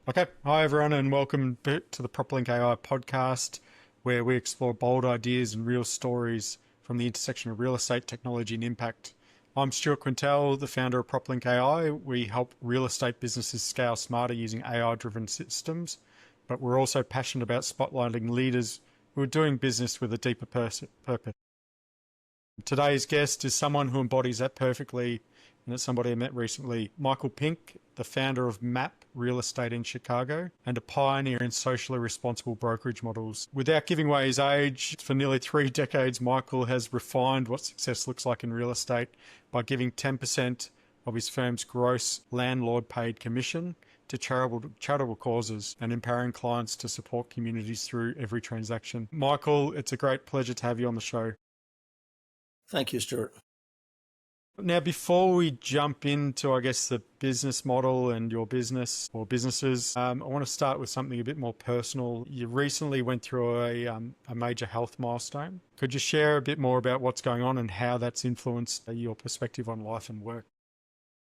Okay, hi everyone, and welcome to the PropLinq AI podcast, where we explore bold ideas and real stories from the intersection of real estate, technology, and impact. I'm Stuart Quintal, the founder of PropLinq AI. We help real estate businesses scale smarter using AI-driven systems, but we're also passionate about spotlighting leaders who are doing business with a deeper purpose. Today's guest is someone who embodies that perfectly, and it's somebody I met recently, Michael Pink, the founder of MAP Real Estate in Chicago and a pioneer in socially responsible brokerage models. Without giving away his age, for nearly 3 decades, Michael has refined what success looks like in real estate by giving 10% of his firm's gross landlord-paid commission to charitable causes and empowering clients to support communities through every transaction. Michael, it's a great pleasure to have you on the show. Thank you, Stuart. Now, before we jump into, I guess, the business model and your business or businesses, I want to start with something a bit more personal. You recently went through a major health milestone. Could you share a bit more about what's going on and how that's influenced your perspective on life and work?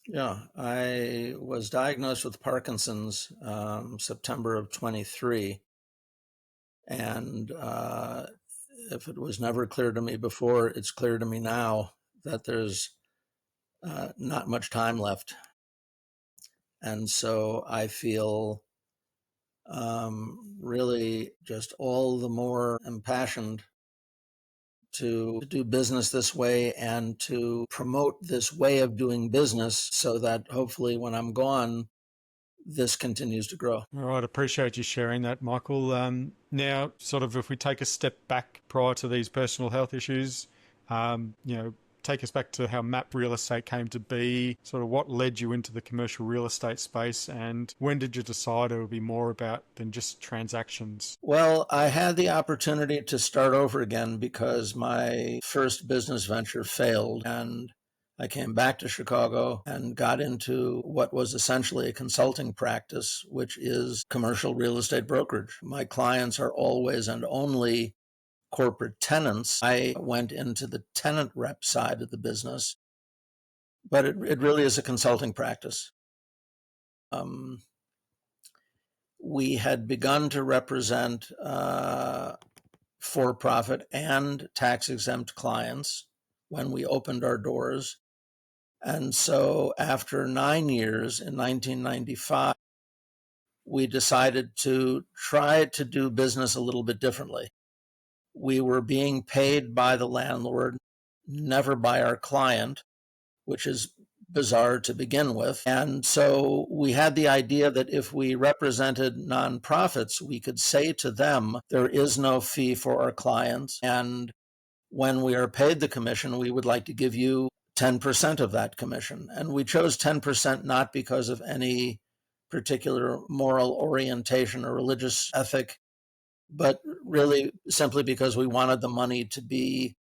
Yeah, I was diagnosed with Parkinson's September of 23. And if it was never clear to me before, it's clear to me now that there's not much time left. And so I feel really just all the more impassioned to do business this way and to promote this way of doing business so that hopefully when I'm gone, this continues to grow. All right, appreciate you sharing that, Michael. Now, sort of if we take a step back prior to these personal health issues, take us back to how MAP Real Estate came to be, sort of what led you into the commercial real estate space, and when did you decide it would be more about than just transactions? Well, I had the opportunity to start over again because my first business venture failed, and I came back to Chicago and got into what was essentially a consulting practice, which is commercial real estate brokerage. My clients are always and only corporate tenants. I went into the tenant rep side of the business, but it really is a consulting practice. We had begun to represent for-profit and tax-exempt clients when we opened our doors. And so after 9 years in 1995, we decided to try to do business a little bit differently. We were being paid by the landlord, never by our client, which is bizarre to begin with. And so we had the idea that if we represented nonprofits, we could say to them, there is no fee for our clients. And when we are paid the commission, we would like to give you 10% of that commission. And we chose 10% not because of any particular moral orientation or religious ethic, but really simply because we wanted the money to be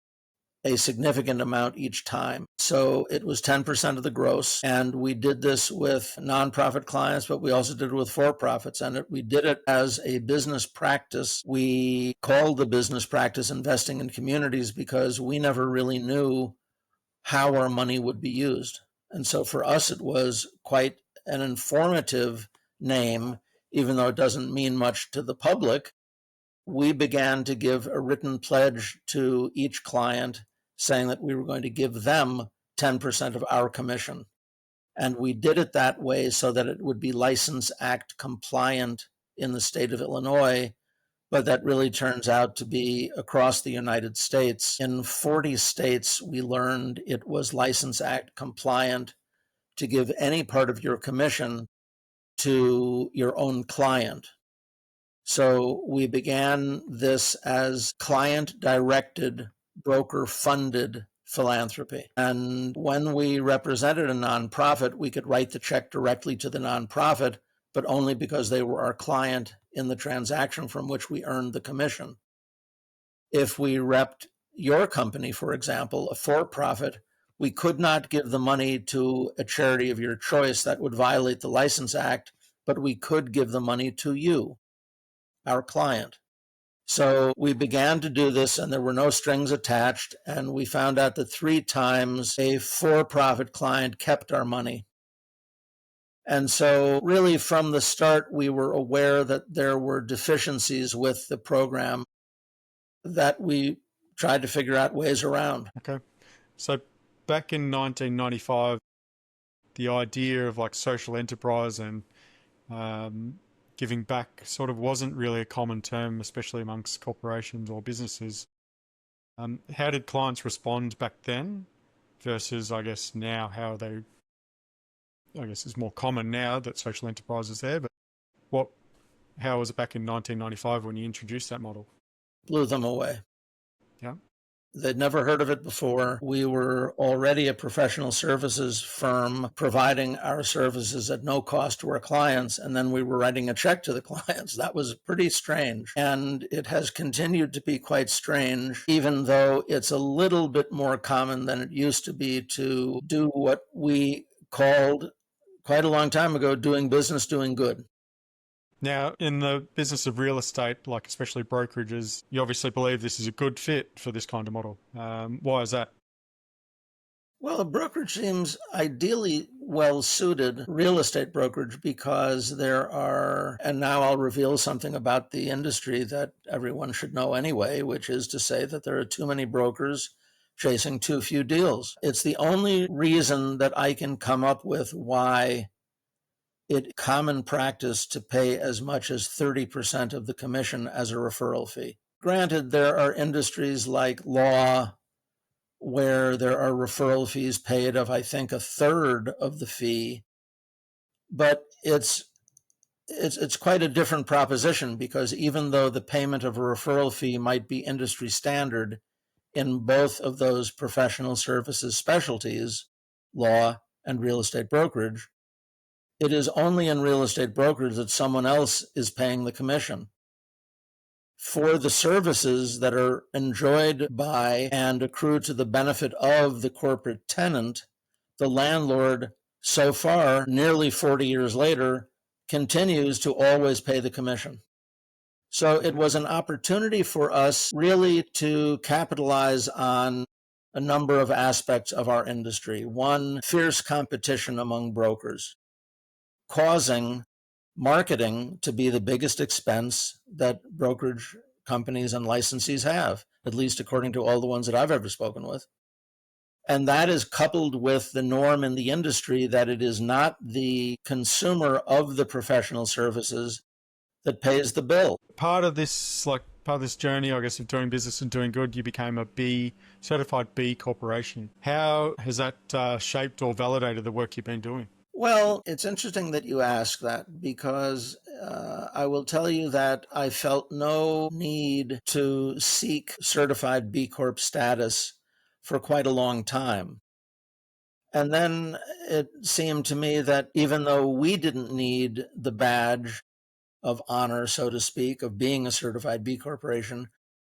a significant amount each time. So it was 10% of the gross. And we did this with nonprofit clients, but we also did it with for-profits. And we did it as a business practice. We called the business practice investing in communities because we never really knew how our money would be used. And so for us, it was quite an informative name, even though it doesn't mean much to the public. We began to give a written pledge to each client saying that we were going to give them 10% of our commission. And we did it that way so that it would be License Act compliant in the state of Illinois, but that really turns out to be across the United States. In 40 states, we learned it was License Act compliant to give any part of your commission to your own client. So we began this as client-directed, broker-funded philanthropy. And when we represented a nonprofit, we could write the check directly to the nonprofit, but only because they were our client in the transaction from which we earned the commission. If we repped your company, for example, a for-profit, we could not give the money to a charity of your choice. That would violate the License Act, but we could give the money to you, our client. So we began to do this and there were no strings attached. And we found out that 3 times a for-profit client kept our money. And so really from the start, we were aware that there were deficiencies with the program that we tried to figure out ways around. Okay. So back in 1995, the idea of like social enterprise and giving back sort of wasn't really a common term, especially amongst corporations or businesses. How did clients respond back then versus, I guess, now? I guess it's more common now that social enterprise is there, but what, how was it back in 1995 when you introduced that model? Blew them away. Yeah. They'd never heard of it before. We were already a professional services firm providing our services at no cost to our clients, and then we were writing a check to the clients. That was pretty strange. And it has continued to be quite strange, even though it's a little bit more common than it used to be to do what we called quite a long time ago doing business, doing good. Now, in the business of real estate, like especially brokerages, you obviously believe this is a good fit for this kind of model. Why is that? Well, a brokerage seems ideally well suited, real estate brokerage, because there are, and now I'll reveal something about the industry that everyone should know anyway, which is to say that there are too many brokers chasing too few deals. It's the only reason that I can come up with why it's common practice to pay as much as 30% of the commission as a referral fee. Granted, there are industries like law where there are referral fees paid of, I think, a third of the fee, but it's quite a different proposition because even though the payment of a referral fee might be industry standard in both of those professional services specialties, law and real estate brokerage, it is only in real estate brokerage that someone else is paying the commission. For the services that are enjoyed by and accrue to the benefit of the corporate tenant, the landlord, so far, nearly 40 years later, continues to always pay the commission. So it was an opportunity for us really to capitalize on a number of aspects of our industry. One, fierce competition among brokers, causing marketing to be the biggest expense that brokerage companies and licensees have, at least according to all the ones that I've ever spoken with. And that is coupled with the norm in the industry that it is not the consumer of the professional services that pays the bill. Part of this journey, I guess, of doing business and doing good, you became a certified B corporation. How has that shaped or validated the work you've been doing? Well, it's interesting that you ask that because I will tell you that I felt no need to seek certified B Corp status for quite a long time. And then it seemed to me that even though we didn't need the badge of honor, so to speak, of being a certified B corporation,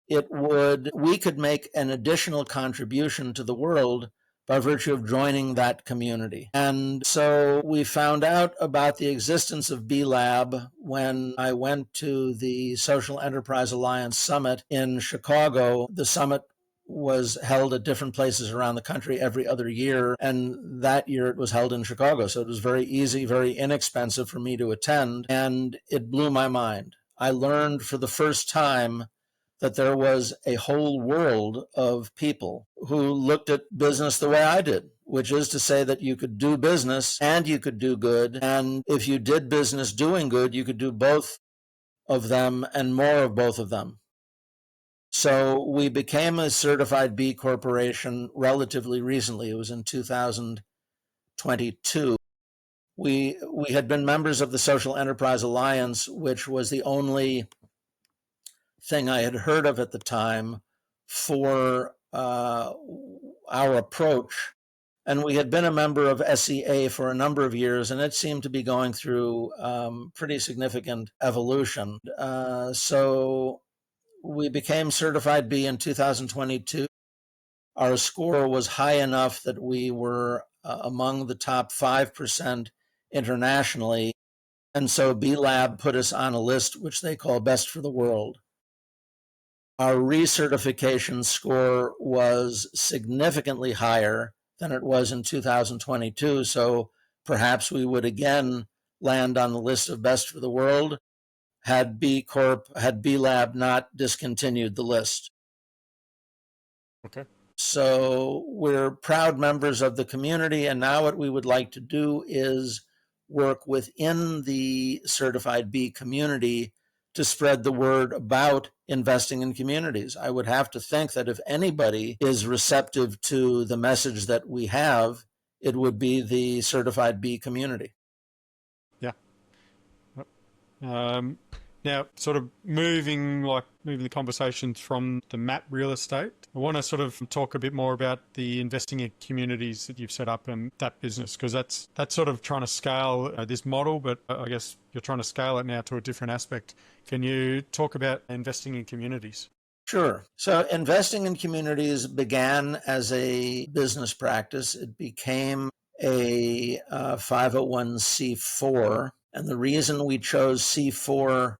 we could make an additional contribution to the world by virtue of joining that community. And so we found out about the existence of B Lab when I went to the Social Enterprise Alliance Summit in Chicago. The summit was held at different places around the country every other year, and that year it was held in Chicago. So it was very easy, very inexpensive for me to attend, and it blew my mind. I learned for the first time that there was a whole world of people who looked at business the way I did, which is to say that you could do business and you could do good. And if you did business doing good, you could do both of them and more of both of them. So we became a certified B corporation relatively recently. It was in 2022. We had been members of the Social Enterprise Alliance, which was the only thing I had heard of at the time for our approach. And we had been a member of SEA for a number of years, and it seemed to be going through pretty significant evolution. So we became certified B in 2022. Our score was high enough that we were among the top 5% internationally. And so B Lab put us on a list which they call Best for the World. Our recertification score was significantly higher than it was in 2022. So perhaps we would again land on the list of best for the world had B Lab not discontinued the list. Okay. So we're proud members of the community, and now what we would like to do is work within the Certified B community to spread the word about investing in communities. I would have to think that if anybody is receptive to the message that we have, it would be the Certified B community. Yeah. Now, sort of moving the conversations from the map real estate, I want to sort of talk a bit more about the investing in communities that you've set up and that business, because that's sort of trying to scale this model, but I guess you're trying to scale it now to a different aspect. Can you talk about investing in communities? Sure. So investing in communities began as a business practice. It became a 501c4. And the reason we chose C4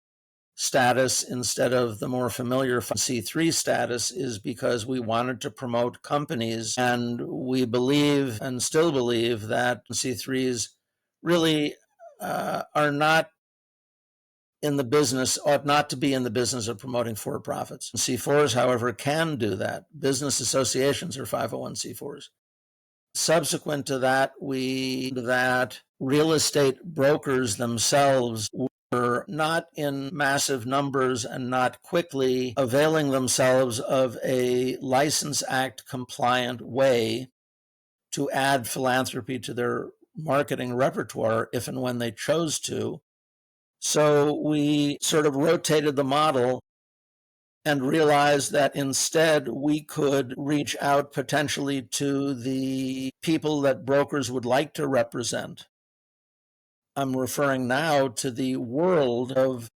status instead of the more familiar C3 status is because we wanted to promote companies. And we believe and still believe that C3s really are not in the business, ought not to be in the business of promoting for-profits. C4s, however, can do that. Business associations are 501c4s. Subsequent to that, real estate brokers themselves were not in massive numbers and not quickly availing themselves of a License Act compliant way to add philanthropy to their marketing repertoire if and when they chose to. So we sort of rotated the model and realized that instead we could reach out potentially to the people that brokers would like to represent. I'm referring now to the world of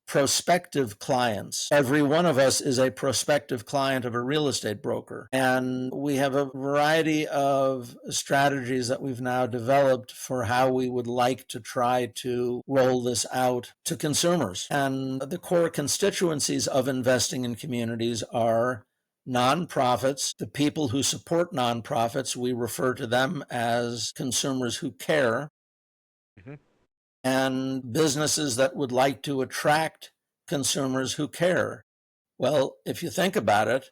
prospective clients. Every one of us is a prospective client of a real estate broker. And we have a variety of strategies that we've now developed for how we would like to try to roll this out to consumers. And the core constituencies of investing in communities are nonprofits, the people who support nonprofits. We refer to them as consumers who care. Mm-hmm. And businesses that would like to attract consumers who care. Well, if you think about it,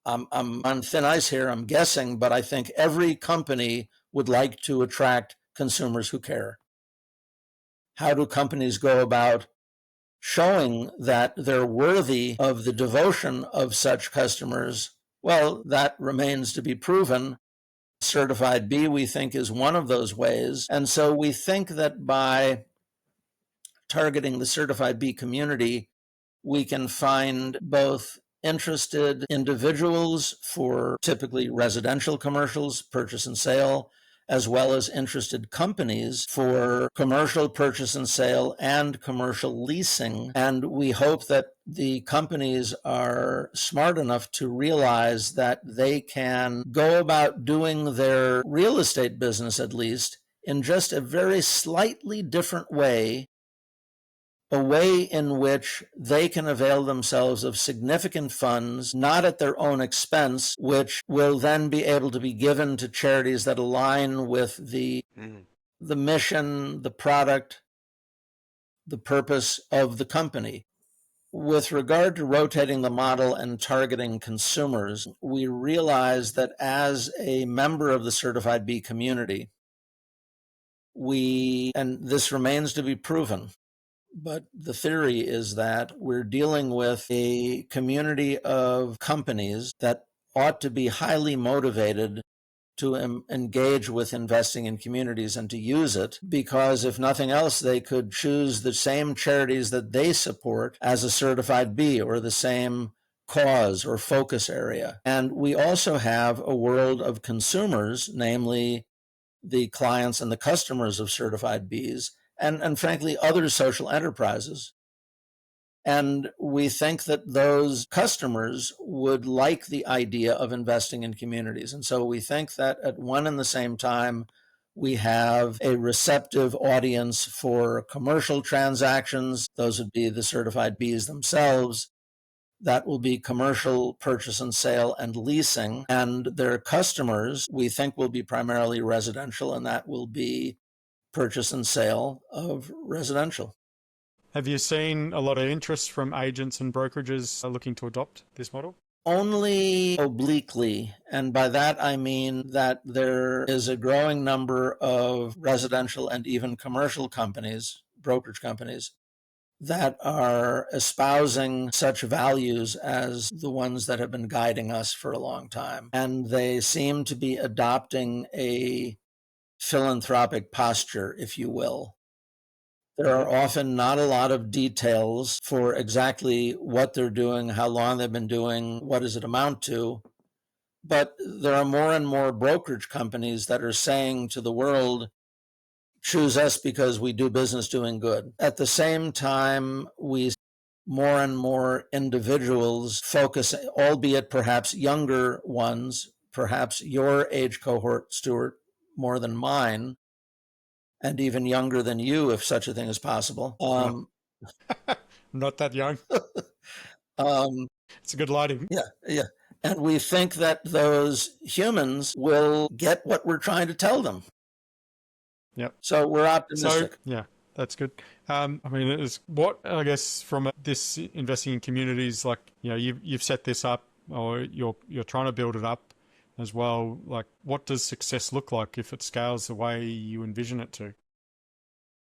I'm on thin ice here, I'm guessing, but I think every company would like to attract consumers who care. How do companies go about showing that they're worthy of the devotion of such customers? Well, that remains to be proven. Certified B, we think, is one of those ways. And so we think that by targeting the Certified B community, we can find both interested individuals for typically residential commercials, purchase and sale, as well as interested companies for commercial purchase and sale and commercial leasing. And we hope that the companies are smart enough to realize that they can go about doing their real estate business, at least, in just a very slightly different way, a way in which they can avail themselves of significant funds, not at their own expense, which will then be able to be given to charities that align with the mission, the product, the purpose of the company. With regard to rotating the model and targeting consumers, we realize that as a member of the Certified B community, and this remains to be proven, but the theory is that we're dealing with a community of companies that ought to be highly motivated to engage with investing in communities and to use it, because if nothing else, they could choose the same charities that they support as a Certified B or the same cause or focus area. And we also have a world of consumers, namely the clients and the customers of Certified Bs, and frankly, other social enterprises. And we think that those customers would like the idea of investing in communities. And so we think that at one and the same time, we have a receptive audience for commercial transactions. Those would be the Certified Bs themselves. That will be commercial purchase and sale and leasing. And their customers, we think, will be primarily residential, and that will be purchase and sale of residential. Have you seen a lot of interest from agents and brokerages looking to adopt this model? Only obliquely. And by that, I mean that there is a growing number of residential and even commercial companies, brokerage companies, that are espousing such values as the ones that have been guiding us for a long time. And they seem to be adopting a philanthropic posture, if you will. There are often not a lot of details for exactly what they're doing, how long they've been doing, what does it amount to. But there are more and more brokerage companies that are saying to the world, choose us because we do business doing good. At the same time, we more and more individuals focus, albeit perhaps younger ones, perhaps your age cohort, Stuart, more than mine, and even younger than you, if such a thing is possible. Oh, not that young. It's a good lighting. Yeah, yeah. And we think that those humans will get what we're trying to tell them. Yep. So we're optimistic. So, yeah, that's good. I mean, it's what I guess from this investing in communities, like you've set this up, or you're trying to build it up as well. Like, what does success look like if it scales the way you envision it to?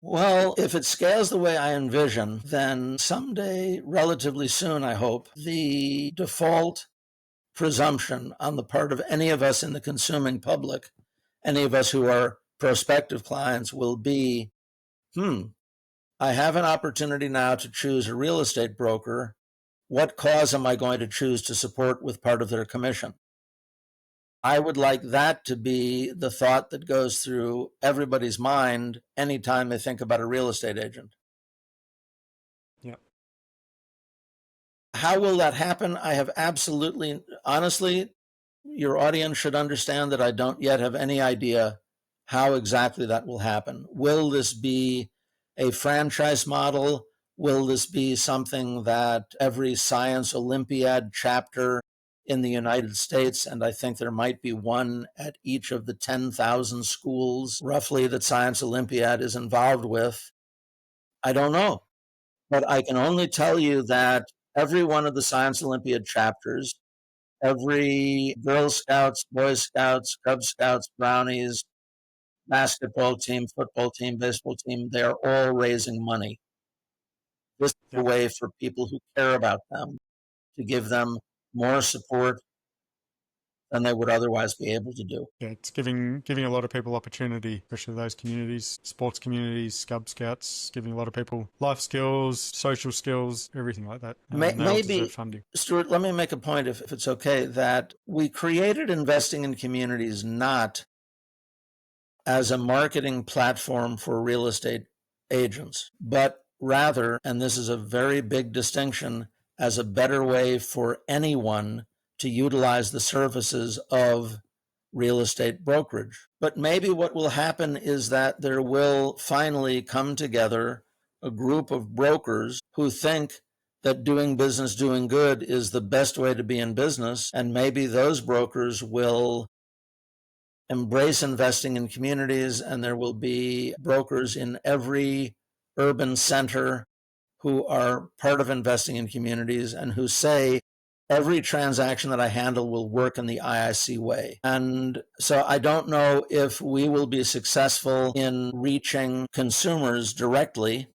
Well, if it scales the way I envision, then someday, relatively soon, I hope, the default presumption on the part of any of us in the consuming public, any of us who are prospective clients, will be, I have an opportunity now to choose a real estate broker. What cause am I going to choose to support with part of their commission? I would like that to be the thought that goes through everybody's mind anytime they think about a real estate agent. Yeah. How will that happen? I have absolutely, honestly, your audience should understand that I don't yet have any idea how exactly that will happen. Will this be a franchise model? Will this be something that every science Olympiad chapter in the United States, and I think there might be one at each of the 10,000 schools roughly that Science Olympiad is involved with? I don't know. But I can only tell you that every one of the Science Olympiad chapters, every Girl Scouts, Boy Scouts, Cub Scouts, Brownies, basketball team, football team, baseball team, they're all raising money. This is a Yeah. way for people who care about them to give them more support than they would otherwise be able to do. Yeah, it's giving a lot of people opportunity, especially those communities, sports communities, Cub Scouts, giving a lot of people life skills, social skills, everything like that. And they all deserve Maybe, funding. Stuart, let me make a point, if it's okay, that we created investing in communities not as a marketing platform for real estate agents, but rather, and this is a very big distinction, as a better way for anyone to utilize the services of real estate brokerage. But maybe what will happen is that there will finally come together a group of brokers who think that doing business, doing good is the best way to be in business. And maybe those brokers will embrace investing in communities, and there will be brokers in every urban center who are part of investing in communities and who say, every transaction that I handle will work in the IIC way. And so I don't know if we will be successful in reaching consumers directly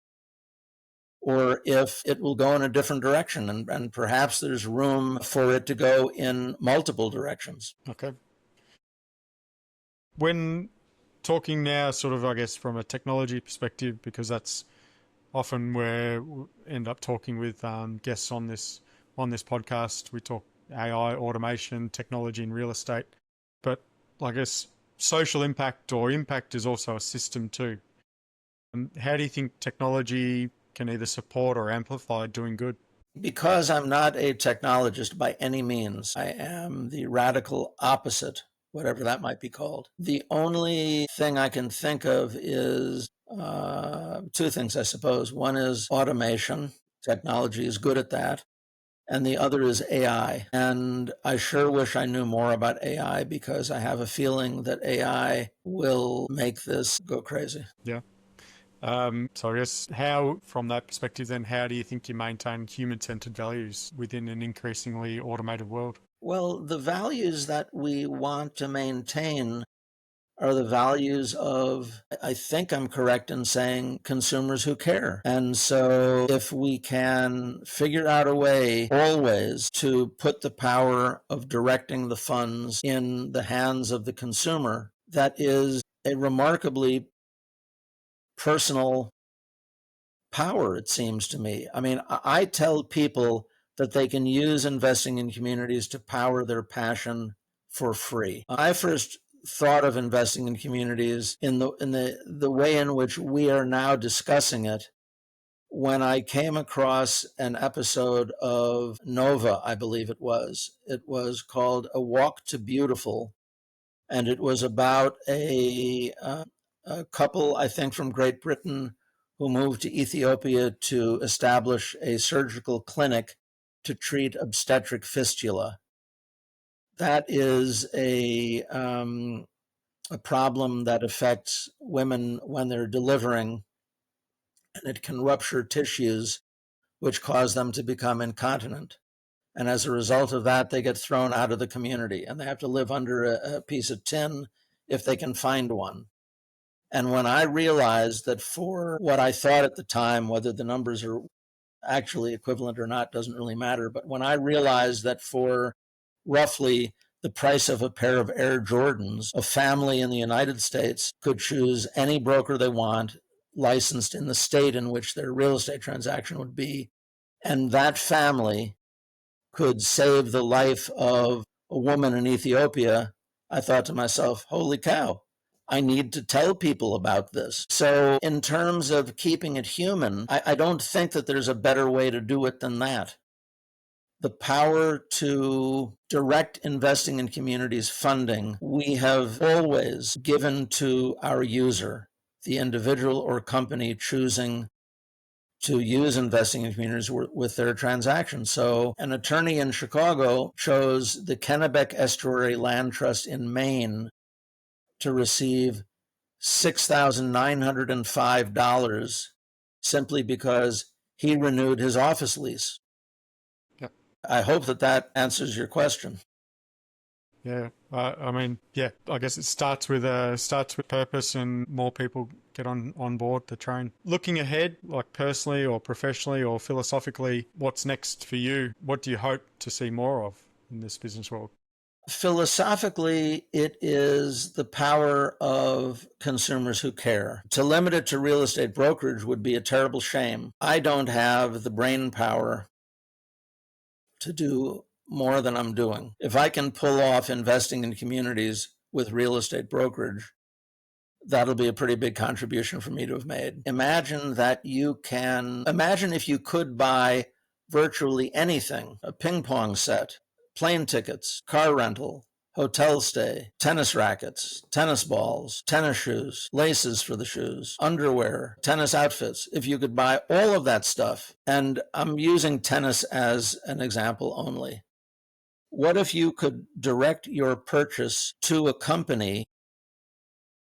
or if it will go in a different direction. And perhaps there's room for it to go in multiple directions. Okay. When talking now, sort of, I guess, from a technology perspective, because that's often where we end up talking with guests on this podcast. We talk AI, automation, technology in real estate, but I guess social impact or impact is also a system too. How do you think technology can either support or amplify doing good? Because I'm not a technologist by any means, I am the radical opposite, whatever that might be called. The only thing I can think of is two things, I suppose. One is automation. Technology is good at that. and the other is AI. And I sure wish I knew more about AI, because I have a feeling that AI will make this go crazy. Yeah. So I guess how, from that perspective then, how do you think you maintain human-centered values within an increasingly automated world? Well, the values that we want to maintain are the values of, I think I'm correct in saying, consumers who care. And so if we can figure out a way always to put the power of directing the funds in the hands of the consumer, that is a remarkably personal power, it seems to me. I mean, I tell people that they can use investing in communities to power their passion for free. I first thought of investing in communities in the way in which we are now discussing it when I came across an episode of Nova, I believe it was. It was called A Walk to Beautiful, and it was about a couple, I think, from Great Britain who moved to Ethiopia to establish a surgical clinic to treat obstetric fistula. That is a problem that affects women when they're delivering, and it can rupture tissues, which cause them to become incontinent. And as a result of that, they get thrown out of the community, and they have to live under a piece of tin if they can find one. And when I realized that for what I thought at the time, whether the numbers are actually equivalent or not doesn't really matter, but when I realized that for roughly the price of a pair of Air Jordans, a family in the United States could choose any broker they want, licensed in the state in which their real estate transaction would be, and that family could save the life of a woman in Ethiopia, I thought to myself, holy cow, I need to tell people about this. So, in terms of keeping it human, I don't think that there's a better way to do it than that. The power to direct investing in communities funding, we have always given to our user, the individual or company choosing to use investing in communities with their transactions. So an attorney in Chicago chose the Kennebec Estuary Land Trust in Maine to receive $6,905 simply because he renewed his office lease. Yeah. I hope that that answers your question. Yeah, I mean, yeah, I guess it starts with purpose, and more people get on board the train. Looking ahead, like personally or professionally or philosophically, what's next for you? What do you hope to see more of in this business world? Philosophically, it is the power of consumers who care. To limit it to real estate brokerage would be a terrible shame. I don't have the brain power to do more than I'm doing. If I can pull off investing in communities with real estate brokerage, that'll be a pretty big contribution for me to have made. Imagine if you could buy virtually anything: a ping pong set, plane tickets, car rental, hotel stay, tennis rackets, tennis balls, tennis shoes, laces for the shoes, underwear, tennis outfits. If you could buy all of that stuff, and I'm using tennis as an example only, what if you could direct your purchase to a company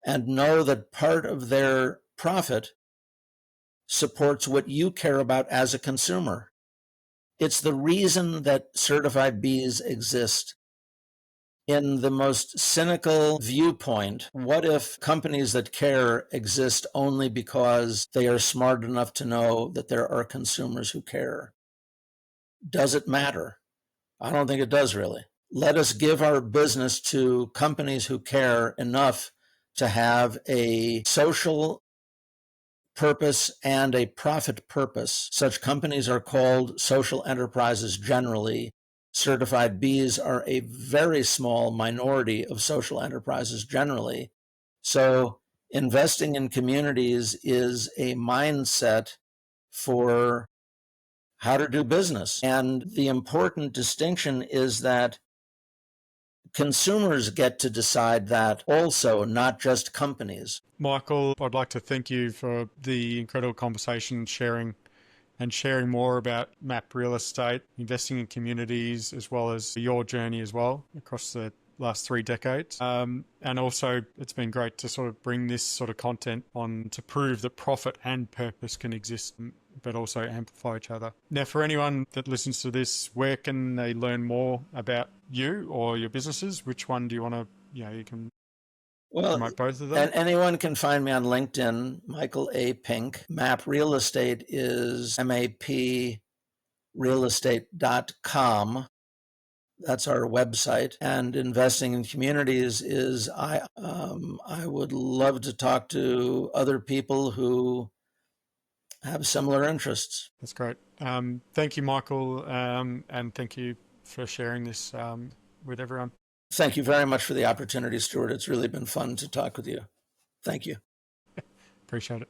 and know that part of their profit supports what you care about as a consumer? It's the reason that certified Bs exist. In the most cynical viewpoint, what if companies that care exist only because they are smart enough to know that there are consumers who care? Does it matter? I don't think it does, really. Let us give our business to companies who care enough to have a social purpose and a profit purpose. Such companies are called social enterprises generally. Certified Bs are a very small minority of social enterprises generally. So investing in communities is a mindset for how to do business. And the important distinction is that consumers get to decide that also, not just companies. Michael, I'd like to thank you for the incredible conversation, sharing and sharing more about MAP real estate, investing in communities, as well as your journey as well across the last 3 decades. And also, it's been great to sort of bring this sort of content on to prove that profit and purpose can exist, but also amplify each other. Now, for anyone that listens to this, where can they learn more about you or your businesses? Which one do you want to, you can promote both of them? And anyone can find me on LinkedIn, Michael A. Pink. MAP Real Estate is maprealestate.com. That's our website. And investing in communities is I would love to talk to other people who have similar interests. That's great. Thank you, Michael, and thank you for sharing this with everyone. Thank you very much for the opportunity, Stuart. It's really been fun to talk with you. Thank you. Appreciate it.